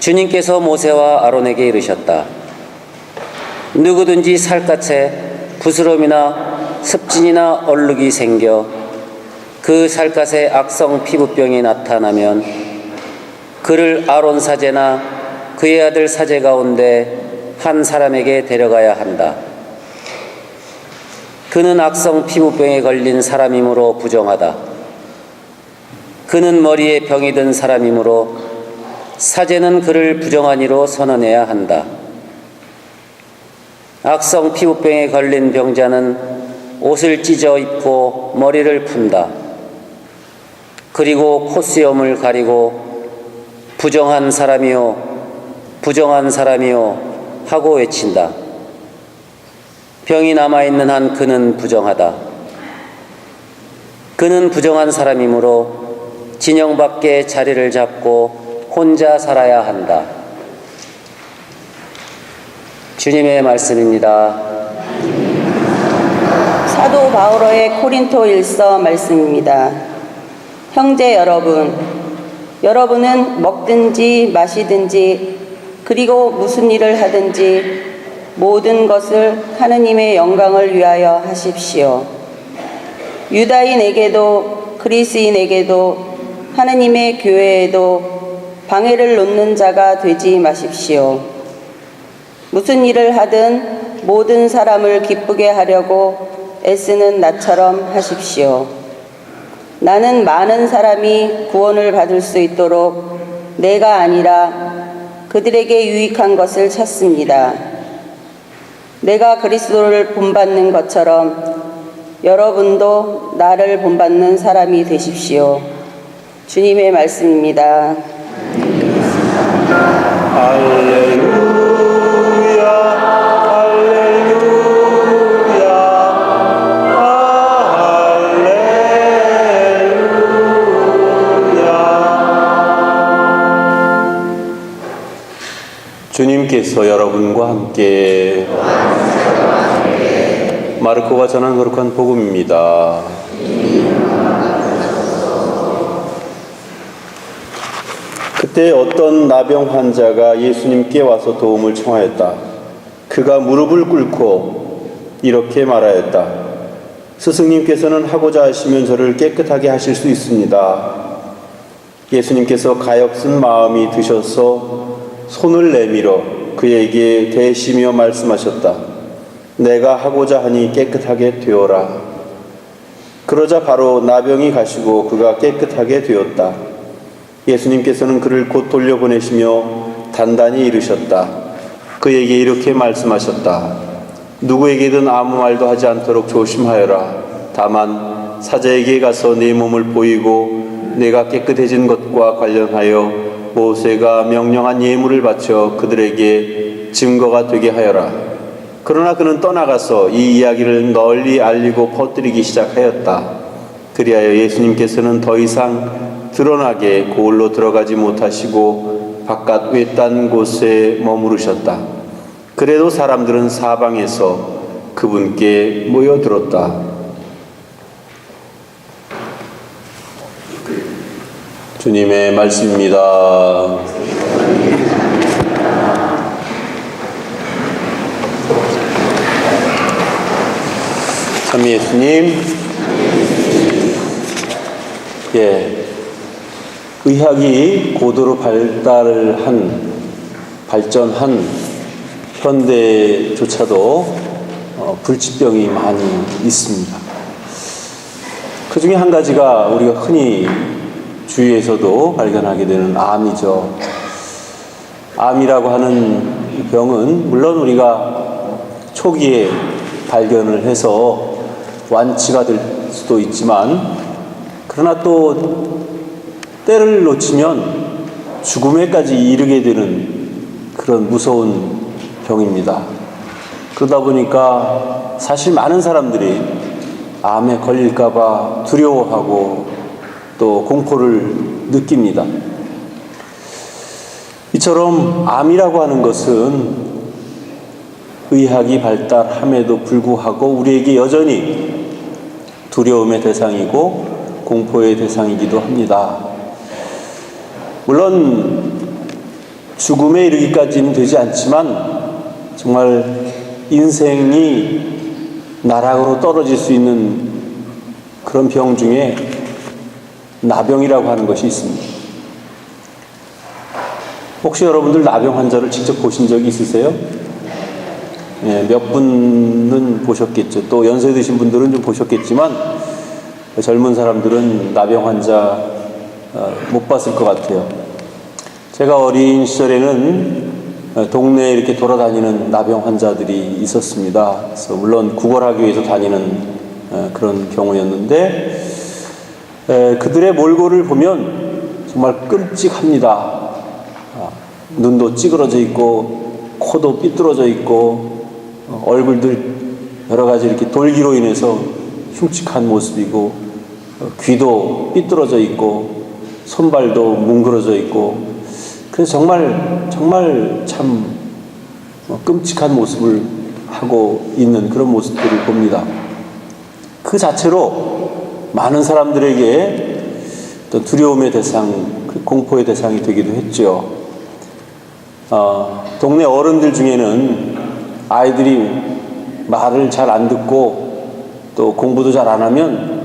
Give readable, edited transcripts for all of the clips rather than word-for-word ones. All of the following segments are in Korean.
주님께서 모세와 아론에게 이르셨다. 누구든지 살갗에 부스럼이나 습진이나 얼룩이 생겨 그 살갗에 악성 피부병이 나타나면 그를 아론 사제나 그의 아들 사제 가운데 한 사람에게 데려가야 한다. 그는 악성 피부병에 걸린 사람이므로 부정하다. 그는 머리에 병이 든 사람이므로 사제는 그를 부정한 이로 선언해야 한다. 악성 피부병에 걸린 병자는 옷을 찢어 입고 머리를 푼다. 그리고 콧수염을 가리고 부정한 사람이요, 부정한 사람이요 하고 외친다. 병이 남아있는 한 그는 부정하다. 그는 부정한 사람이므로 진영 밖에 자리를 잡고 혼자 살아야 한다. 주님의 말씀입니다. 사도 바오로의 고린토 일서 말씀입니다. 형제 여러분, 여러분은 먹든지 마시든지 그리고 무슨 일을 하든지 모든 것을 하느님의 영광을 위하여 하십시오. 유다인에게도 그리스인에게도 하느님의 교회에도 방해를 놓는 자가 되지 마십시오. 무슨 일을 하든 모든 사람을 기쁘게 하려고 애쓰는 나처럼 하십시오. 나는 많은 사람이 구원을 받을 수 있도록 내가 아니라 그들에게 유익한 것을 찾습니다. 내가 그리스도를 본받는 것처럼 여러분도 나를 본받는 사람이 되십시오. 주님의 말씀입니다. 할렐루야, 할렐루야, 할렐루야. 주님께서 여러분과 함께 마르코가 전한 거룩한 복음입니다. 그때 어떤 나병 환자가 예수님께 와서 도움을 청하였다. 그가 무릎을 꿇고 이렇게 말하였다. 스승님께서는 하고자 하시면 저를 깨끗하게 하실 수 있습니다. 예수님께서 가엾은 마음이 드셔서 손을 내밀어 그에게 대시며 말씀하셨다. 내가 하고자 하니 깨끗하게 되어라. 그러자 바로 나병이 가시고 그가 깨끗하게 되었다. 예수님께서는 그를 곧 돌려보내시며 단단히 이르셨다. 그에게 이렇게 말씀하셨다. 누구에게든 아무 말도 하지 않도록 조심하여라. 다만 사자에게 가서 네 몸을 보이고 내가 깨끗해진 것과 관련하여 모세가 명령한 예물을 바쳐 그들에게 증거가 되게 하여라. 그러나 그는 떠나가서 이 이야기를 널리 알리고 퍼뜨리기 시작하였다. 그리하여 예수님께서는 더 이상 드러나게 고을로 들어가지 못하시고 바깥 외딴 곳에 머무르셨다. 그래도 사람들은 사방에서 그분께 모여들었다. 주님의 말씀입니다. 참 예수님, 의학이 고도로 발전한 현대조차도 불치병이 많이 있습니다. 그 중에 한 가지가 우리가 흔히 주위에서도 발견하게 되는 암이죠. 암이라고 하는 병은 물론 우리가 초기에 발견을 해서 완치가 될 수도 있지만, 그러나 또 때를 놓치면 죽음에까지 이르게 되는 그런 무서운 병입니다. 그러다 보니까 사실 많은 사람들이 암에 걸릴까봐 두려워하고 또 공포를 느낍니다. 이처럼 암이라고 하는 것은 의학이 발달함에도 불구하고 우리에게 여전히 두려움의 대상이고 공포의 대상이기도 합니다. 물론 죽음에 이르기까지는 되지 않지만 정말 인생이 나락으로 떨어질 수 있는 그런 병 중에 나병이라고 하는 것이 있습니다. 혹시 여러분들 나병 환자를 직접 보신 적이 있으세요? 몇 분은 보셨겠죠. 또 연세 드신 분들은 좀 보셨겠지만 젊은 사람들은 나병 환자 못 봤을 것 같아요. 제가 어린 시절에는 동네에 이렇게 돌아다니는 나병 환자들이 있었습니다. 그래서 물론 구걸하기 위해서 다니는 그런 경우였는데 그들의 몰골을 보면 정말 끔찍합니다. 눈도 찌그러져 있고 코도 삐뚤어져 있고 얼굴들 여러 가지 이렇게 돌기로 인해서 흉측한 모습이고 귀도 삐뚤어져 있고 손발도 뭉그러져 있고 그래서 정말 참 끔찍한 모습을 하고 있는 그런 모습들을 봅니다. 그 자체로 많은 사람들에게 어떤 두려움의 대상, 공포의 대상이 되기도 했죠. 동네 어른들 중에는 아이들이 말을 잘 안 듣고 또 공부도 잘 안 하면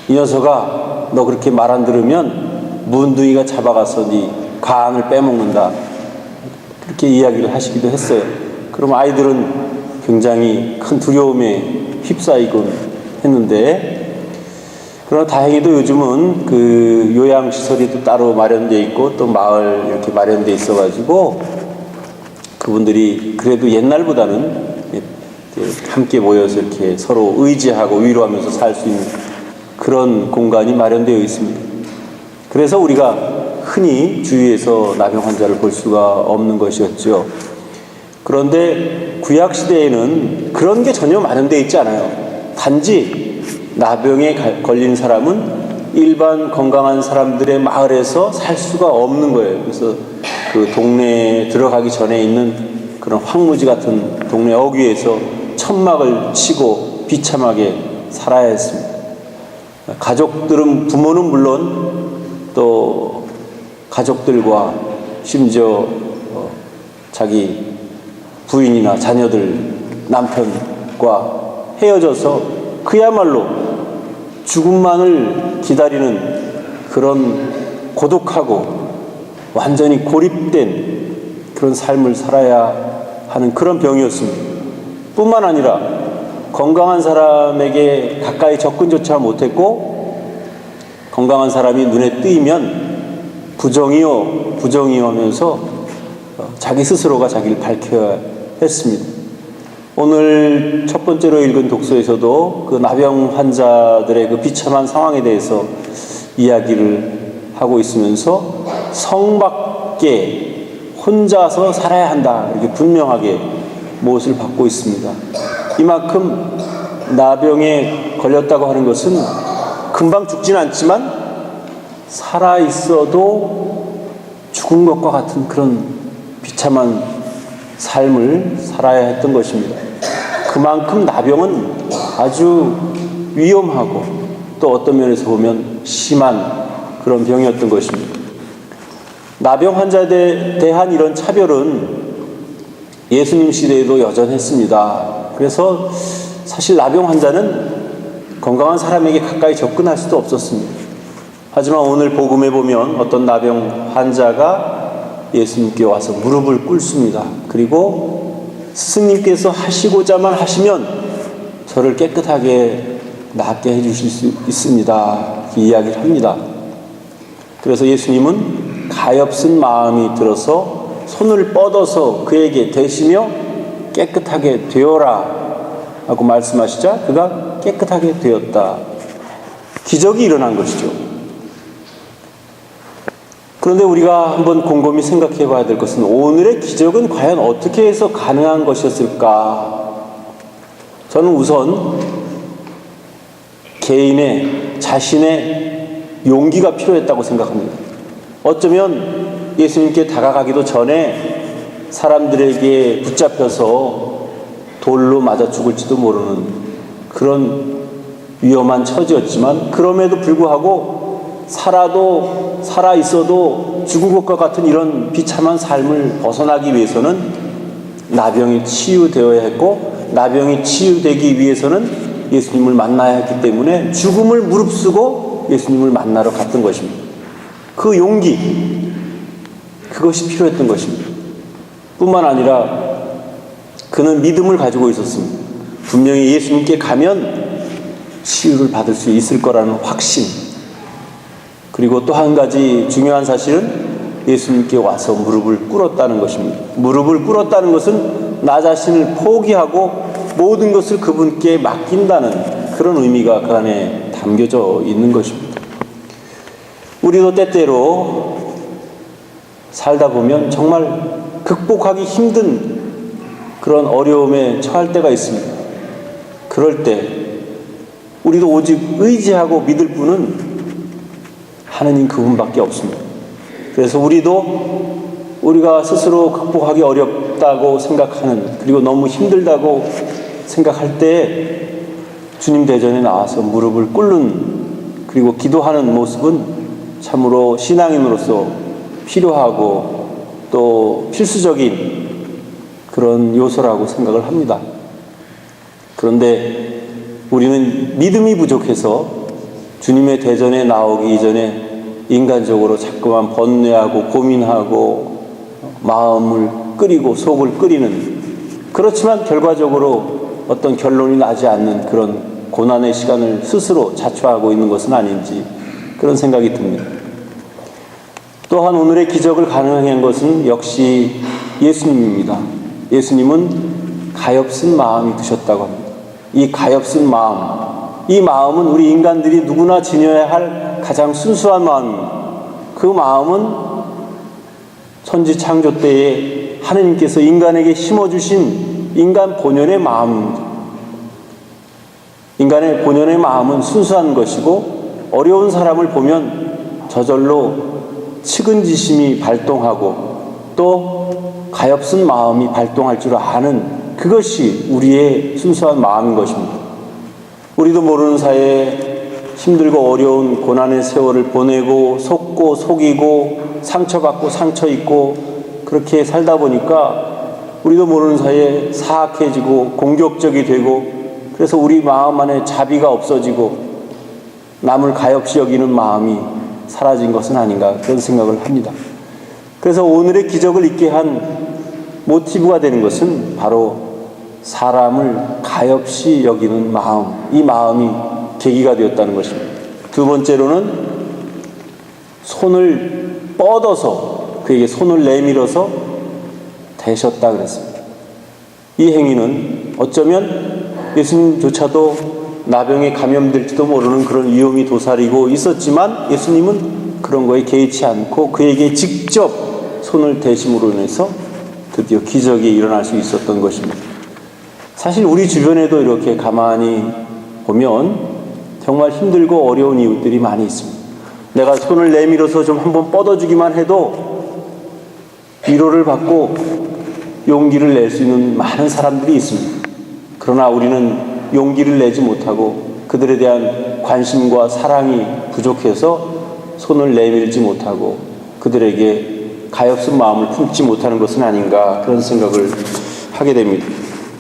이 녀석아 너 그렇게 말 안 들으면 문둥이가 잡아가서 네 간을 빼먹는다 그렇게 이야기를 하시기도 했어요. 그럼 아이들은 굉장히 큰 두려움에 휩싸이곤 했는데 그러나 다행히도 요즘은 그 요양시설이 또 따로 마련되어 있고 또 마을 이렇게 마련되어 있어가지고 그분들이 그래도 옛날보다는 함께 모여서 이렇게 서로 의지하고 위로하면서 살 수 있는 그런 공간이 마련되어 있습니다. 그래서 우리가 흔히 주위에서 나병 환자를 볼 수가 없는 것이었죠. 그런데 구약시대에는 그런 게 전혀 마련되어 있지 않아요. 단지 나병에 걸린 사람은 일반 건강한 사람들의 마을에서 살 수가 없는 거예요. 그래서 그 동네에 들어가기 전에 있는 그런 황무지 같은 동네 어귀에서 천막을 치고 비참하게 살아야 했습니다. 가족들은 부모는 물론 또 가족들과 심지어 자기 부인이나 자녀들 남편과 헤어져서 그야말로 죽음만을 기다리는 그런 고독하고 완전히 고립된 그런 삶을 살아야 하는 그런 병이었습니다. 뿐만 아니라 건강한 사람에게 가까이 접근조차 못했고 건강한 사람이 눈에 띄면 부정이요 하면서 자기 스스로가 자기를 밝혀야 했습니다. 오늘 첫 번째로 읽은 독서에서도 그 나병 환자들의 그 비참한 상황에 대해서 이야기를 하고 있으면서 성 밖에 혼자서 살아야 한다 이렇게 분명하게 못을 받고 있습니다. 이만큼 나병에 걸렸다고 하는 것은 금방 죽지는 않지만 살아있어도 죽은 것과 같은 그런 비참한 삶을 살아야 했던 것입니다. 그만큼 나병은 아주 위험하고 또 어떤 면에서 보면 심한 그런 병이었던 것입니다. 나병 환자에 대한 이런 차별은 예수님 시대에도 여전했습니다. 그래서 사실 나병 환자는 건강한 사람에게 가까이 접근할 수도 없었습니다. 하지만 오늘 복음에 보면 어떤 나병 환자가 예수님께 와서 무릎을 꿇습니다. 그리고 스승님께서 하시고자만 하시면 저를 깨끗하게 낫게 해주실 수 있습니다. 이야기를 합니다. 그래서 예수님은 가엾은 마음이 들어서 손을 뻗어서 그에게 대시며 깨끗하게 되어라 하고 말씀하시자 그가 깨끗하게 되었다. 기적이 일어난 것이죠. 그런데 우리가 한번 곰곰이 생각해 봐야 될 것은 오늘의 기적은 과연 어떻게 해서 가능한 것이었을까? 저는 우선 개인의 자신의 용기가 필요했다고 생각합니다. 어쩌면 예수님께 다가가기도 전에 사람들에게 붙잡혀서 돌로 맞아 죽을지도 모르는 그런 위험한 처지였지만 그럼에도 불구하고 살아 있어도 죽을 것과 같은 이런 비참한 삶을 벗어나기 위해서는 나병이 치유되어야 했고, 나병이 치유되기 위해서는 예수님을 만나야 했기 때문에 죽음을 무릅쓰고 예수님을 만나러 갔던 것입니다. 그 용기, 그것이 필요했던 것입니다. 뿐만 아니라 그는 믿음을 가지고 있었습니다. 분명히 예수님께 가면 치유를 받을 수 있을 거라는 확신. 그리고 또 한 가지 중요한 사실은 예수님께 와서 무릎을 꿇었다는 것입니다. 무릎을 꿇었다는 것은 나 자신을 포기하고 모든 것을 그분께 맡긴다는 그런 의미가 그 안에 담겨져 있는 것입니다. 우리도 때때로 살다 보면 정말 극복하기 힘든 그런 어려움에 처할 때가 있습니다. 그럴 때 우리도 오직 의지하고 믿을 분은 하느님 그분밖에 없습니다. 그래서 우리가 스스로 극복하기 어렵다고 생각하는, 그리고 너무 힘들다고 생각할 때 주님 대전에 나와서 무릎을 꿇는, 그리고 기도하는 모습은 참으로 신앙인으로서 필요하고 또 필수적인 그런 요소라고 생각을 합니다. 그런데 우리는 믿음이 부족해서 주님의 대전에 나오기 이전에 인간적으로 자꾸만 번뇌하고 고민하고 마음을 끓이고 속을 끓이는, 그렇지만 결과적으로 어떤 결론이 나지 않는 그런 고난의 시간을 스스로 자초하고 있는 것은 아닌지 그런 생각이 듭니다. 또한 오늘의 기적을 가능하게 한 것은 역시 예수님입니다. 예수님은 가엾은 마음이 드셨다고 합니다. 이 가엾은 마음, 이 마음은 우리 인간들이 누구나 지녀야 할 가장 순수한 마음입니다. 그 마음은 천지 창조 때에 하느님께서 인간에게 심어주신 인간 본연의 마음입니다. 인간의 본연의 마음은 순수한 것이고, 어려운 사람을 보면 저절로 측은지심이 발동하고 또 가엾은 마음이 발동할 줄 아는, 그것이 우리의 순수한 마음인 것입니다. 우리도 모르는 사이에 힘들고 어려운 고난의 세월을 보내고 속고 속이고 상처받고 상처 입고 그렇게 살다 보니까 우리도 모르는 사이에 사악해지고 공격적이 되고, 그래서 우리 마음 안에 자비가 없어지고 남을 가엾이 여기는 마음이 사라진 것은 아닌가, 그런 생각을 합니다. 그래서 오늘의 기적을 있게 한 모티브가 되는 것은 바로 사람을 가엾이 여기는 마음, 이 마음이 계기가 되었다는 것입니다. 두 번째로는 손을 뻗어서 그에게 손을 내밀어서 대셨다 그랬습니다. 이 행위는 어쩌면 예수님조차도 나병에 감염될지도 모르는 그런 위험이 도사리고 있었지만 예수님은 그런 거에 개의치 않고 그에게 직접 손을 대심으로 인해서 드디어 기적이 일어날 수 있었던 것입니다. 사실 우리 주변에도 이렇게 가만히 보면 정말 힘들고 어려운 이웃들이 많이 있습니다. 내가 손을 내밀어서 좀 한번 뻗어주기만 해도 위로를 받고 용기를 낼 수 있는 많은 사람들이 있습니다. 그러나 우리는 용기를 내지 못하고 그들에 대한 관심과 사랑이 부족해서 손을 내밀지 못하고 그들에게 가엾은 마음을 품지 못하는 것은 아닌가, 그런 생각을 하게 됩니다.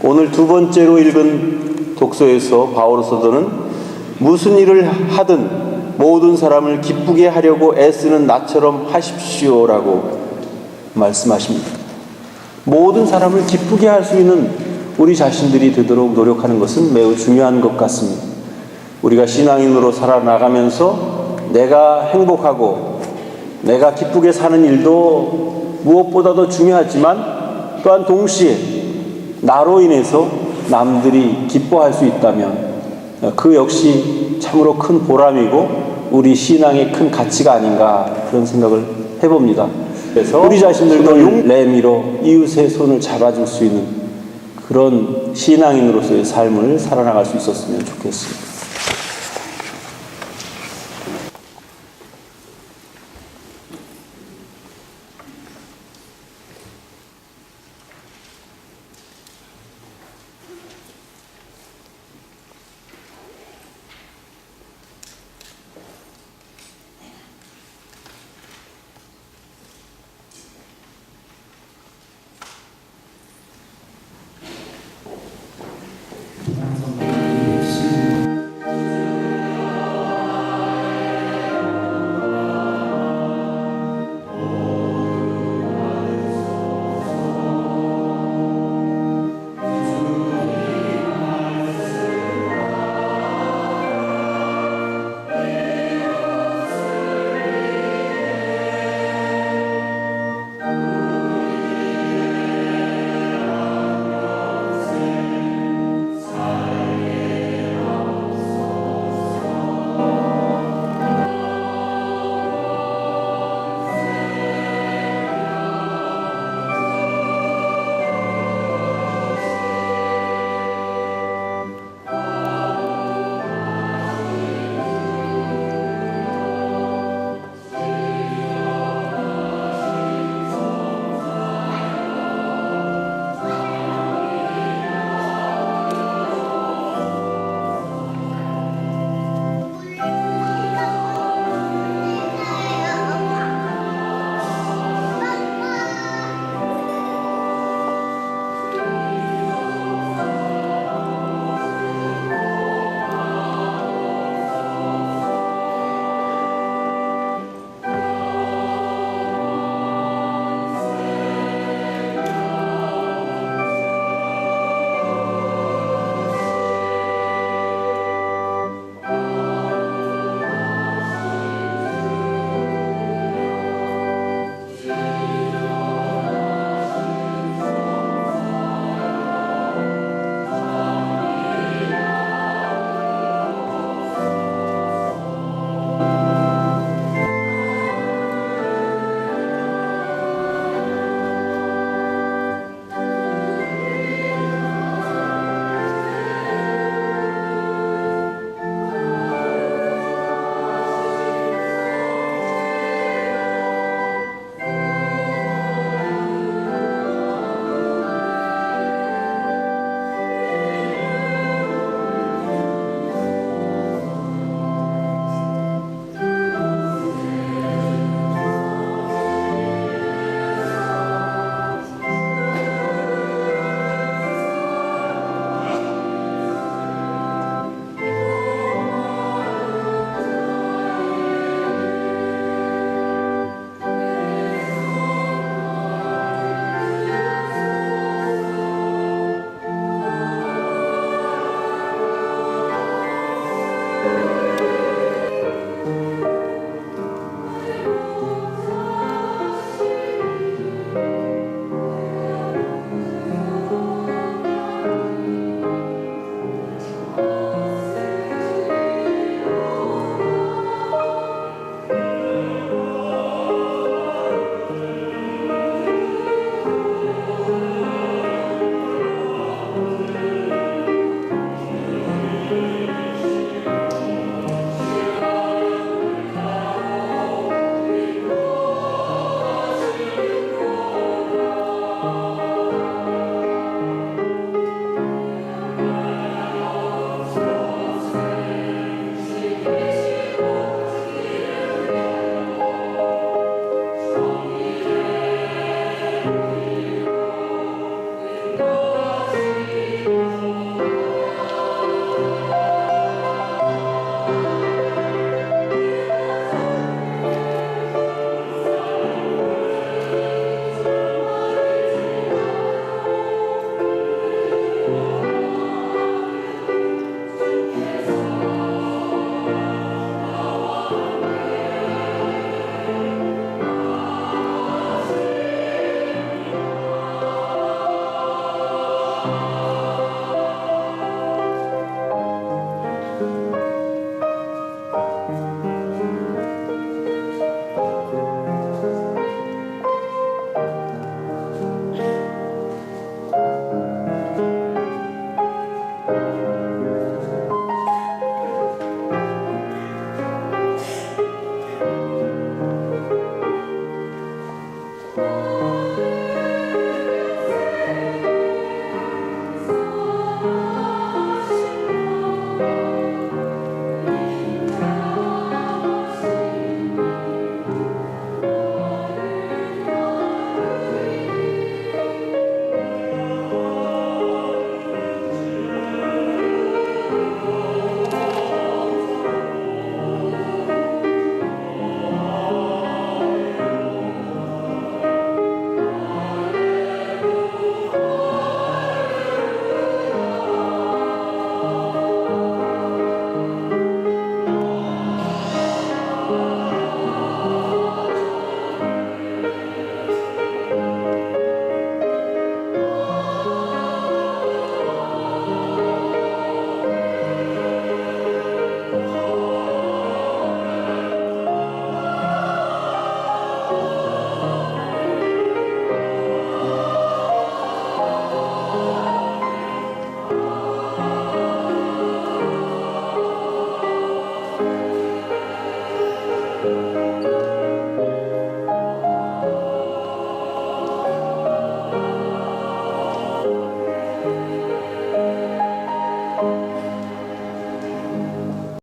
오늘 두 번째로 읽은 독서에서 바오로 사도는 무슨 일을 하든 모든 사람을 기쁘게 하려고 애쓰는 나처럼 하십시오라고 말씀하십니다. 모든 사람을 기쁘게 할 수 있는 우리 자신들이 되도록 노력하는 것은 매우 중요한 것 같습니다. 우리가 신앙인으로 살아나가면서 내가 행복하고 내가 기쁘게 사는 일도 무엇보다도 중요하지만 또한 동시에 나로 인해서 남들이 기뻐할 수 있다면 그 역시 참으로 큰 보람이고 우리 신앙의 큰 가치가 아닌가, 그런 생각을 해봅니다. 그래서 우리 자신들도 내밀어 이웃의 손을 잡아줄 수 있는 그런 신앙인으로서의 삶을 살아나갈 수 있었으면 좋겠습니다.